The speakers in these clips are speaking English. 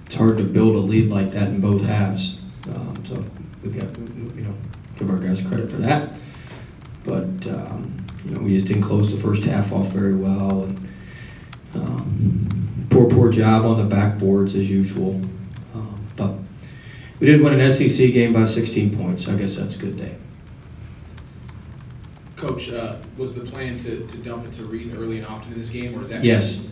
it's hard to build a lead like that in both halves. So we got, give our guys credit for that. But we just didn't close the first half off very well, and poor job on the backboards as usual. But we did win an SEC game by 16 points. I guess that's a good day. Coach, was the plan to dump it to Reed early and often in this game, or is that? Yes,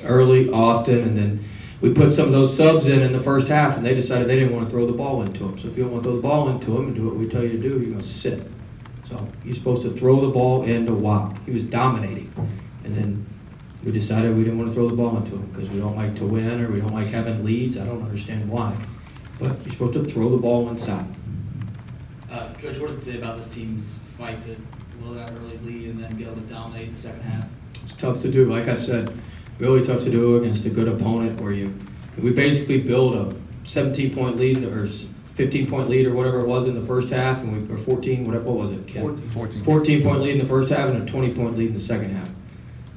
early, often, and then we put some of those subs in the first half, and they decided they didn't want to throw the ball into them. So if you don't want to throw the ball into them and do what we tell you to do, you're going to sit. So you're supposed to throw the ball into Wop. He was dominating, and then we decided we didn't want to throw the ball into him because we don't like to win or we don't like having leads. I don't understand why, but you're supposed to throw the ball inside. Coach, what does it say about this team's fight to blow that early lead and then be able to dominate in the second half? It's tough to do. Like I said, really tough to do against a good opponent where we basically build a 17-point lead or 15-point lead or whatever it was in the first half, and or 14, what was it, Ken? 14-point lead in the first half and a 20-point lead in the second half.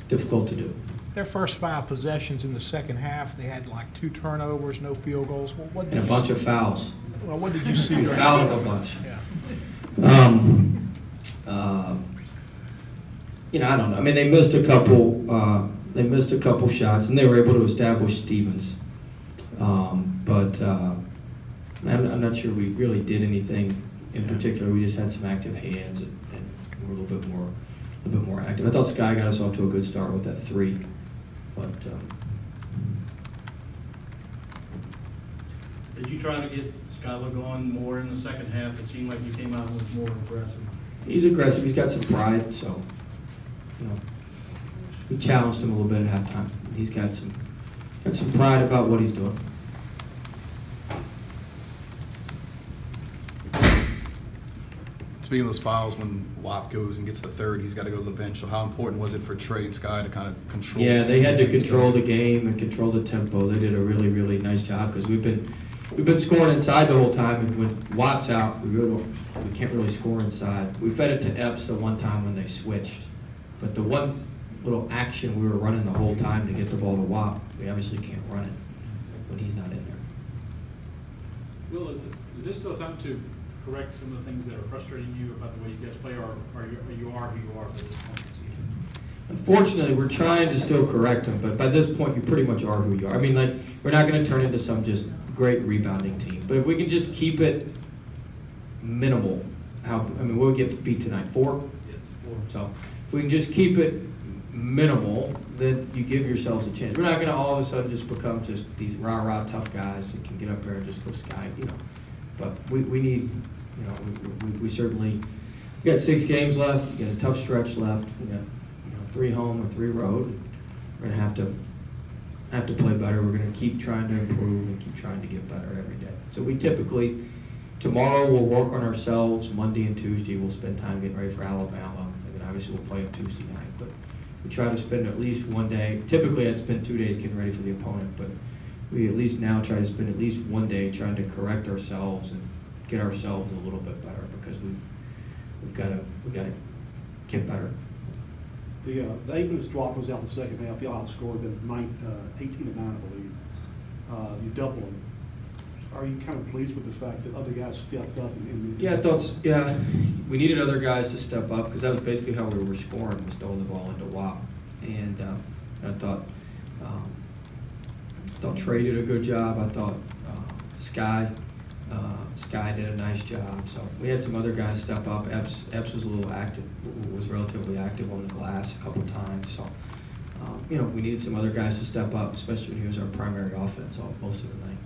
Difficult to do. Their first 5 possessions in the second half, they had like 2 turnovers, no field goals. And a bunch of fouls. Well, what did you see? We fouled them a bunch. Yeah. I don't know. I mean, they missed a couple. They missed a couple shots, and they were able to establish Stevens. But I'm not sure we really did anything in particular. We just had some active hands, and we were a little bit more active. I thought Sky got us off to a good start with that 3, but. Did you try to get Skylar going more in the second half? It seemed like you came out and was more aggressive. He's aggressive. He's got some pride, so we challenged him a little bit at halftime. He's got some pride about what he's doing. Speaking of those fouls, when Wop goes and gets the 3rd, he's got to go to the bench. So how important was it for Trey and Sky to kind of control? Yeah, they had to control the game and control the tempo. They did a really, really nice job because we've been scoring inside the whole time, and when Wop's out, we can't really score inside. We fed it to Epps the one time when they switched, but the one little action we were running the whole time to get the ball to Wop, we obviously can't run it when he's not in there. Will, is this still time to correct some of the things that are frustrating you about the way you guys play, or you are who you are at this point in the season? Unfortunately, we're trying to still correct them, but by this point, you pretty much are who you are. I mean, like, we're not going to turn into some just great rebounding team, but if we can just keep it minimal, we'll get beat tonight, 4? Yes, 4. So if we can just keep it minimal, then you give yourselves a chance. We're not going to all of a sudden just become just these rah-rah tough guys that can get up there and just go sky, But we need, we certainly, we got 6 games left. We got a tough stretch left. We got 3 home and 3 road. We're gonna have to play better. We're gonna keep trying to improve and keep trying to get better every day. So we typically, tomorrow we'll work on ourselves. Monday and Tuesday we'll spend time getting ready for Alabama, and then obviously we'll play on Tuesday night. But we try to spend at least one day. Typically I'd spend 2 days getting ready for the opponent, but we at least now try to spend at least one day trying to correct ourselves and get ourselves a little bit better, because we've got to get better. The 8-minute drop was out in the second half. Y'all outscored them 18-9, I believe. You doubled them. Are you kind of pleased with the fact that other guys stepped up? Yeah, I thought. Yeah, we needed other guys to step up because that was basically how we were scoring. Was throwing the ball into Wop, and I thought Trey did a good job. I thought Sky did a nice job. So we had some other guys step up. Epps was a little active, was relatively active on the glass a couple times. So we needed some other guys to step up, especially when he was our primary offense most of the night.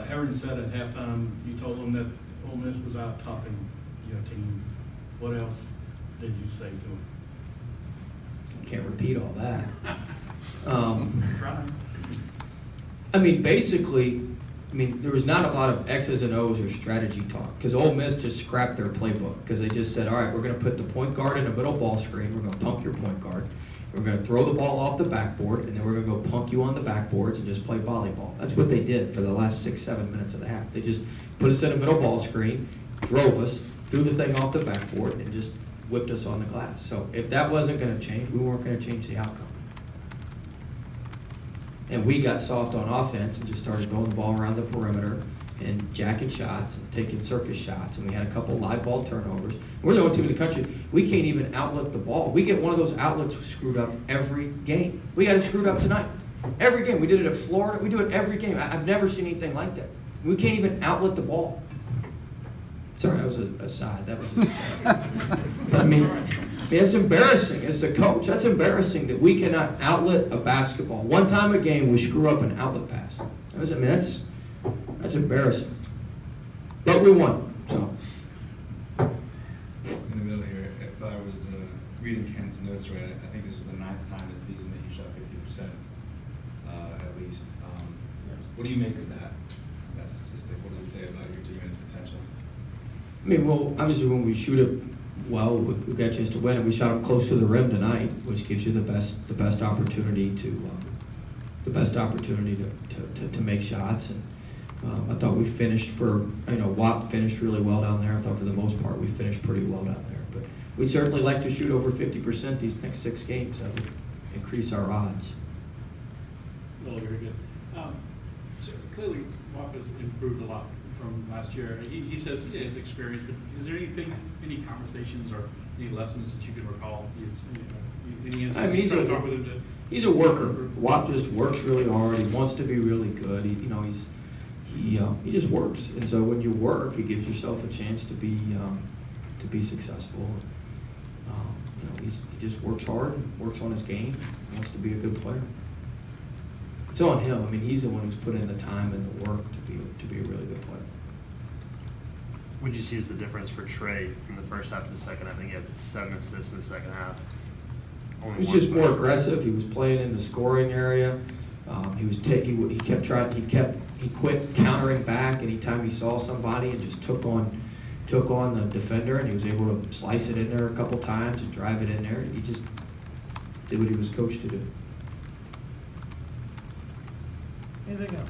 Aaron said at halftime you told him that Ole Miss was out toughing your team. What else did you say to him? Can't repeat all that. Try. Basically, there was not a lot of X's and O's or strategy talk, because Ole Miss just scrapped their playbook, because they just said, all right, we're going to put the point guard in a middle ball screen, we're going to punk your point guard, we're going to throw the ball off the backboard, and then we're going to go punk you on the backboards and just play volleyball. That's what they did for the last 6-7 minutes of the half. They just put us in a middle ball screen, drove us, threw the thing off the backboard, and just whipped us on the glass. So if that wasn't going to change, we weren't going to change the outcome. And we got soft on offense and just started throwing the ball around the perimeter and jacking shots and taking circus shots. And we had a couple live ball turnovers. We're the only team in the country. We can't even outlet the ball. We get one of those outlets screwed up every game. We got it screwed up tonight. Every game. We did it at Florida. We do it every game. I've never seen anything like that. We can't even outlet the ball. Sorry, that was an aside. That was an aside. But I mean, it's embarrassing. As the coach, that's embarrassing that we cannot outlet a basketball. One time a game, we screw up an outlet pass. That's embarrassing. But we won, so. In the middle here, if I was reading Ken's notes right, I think this was the 9th time this season that you shot 50%, at least. What do you make of that statistic? What does it say about your team and its potential? I mean, well, obviously when we shoot it well, we got a chance to win it. We shot it close to the rim tonight, which gives you the best opportunity to make shots. And I thought we finished WAP finished really well down there. I thought for the most part we finished pretty well down there. But we'd certainly like to shoot over 50% these next 6 games. That would increase our odds. Well, very good. So clearly, WAP has improved a lot from last year. He says his experience, but is there any conversations or any lessons that you can recall? Any instances you talk with him? He's a worker. WAP just works really hard. He wants to be really good. He just works. And so when you work, it gives yourself a chance to be successful. He just works hard, works on his game, wants to be a good player. It's on him. I mean, he's the one who's put in the time and the work to be a really good player. What did you see as the difference for Trey from the first half to the second? I think he had 7 assists in the second half. He was just more aggressive. He was playing in the scoring area. He quit countering back anytime he saw somebody and just took on the defender, and he was able to slice it in there a couple times and drive it in there. He just did what he was coached to do. Anything else?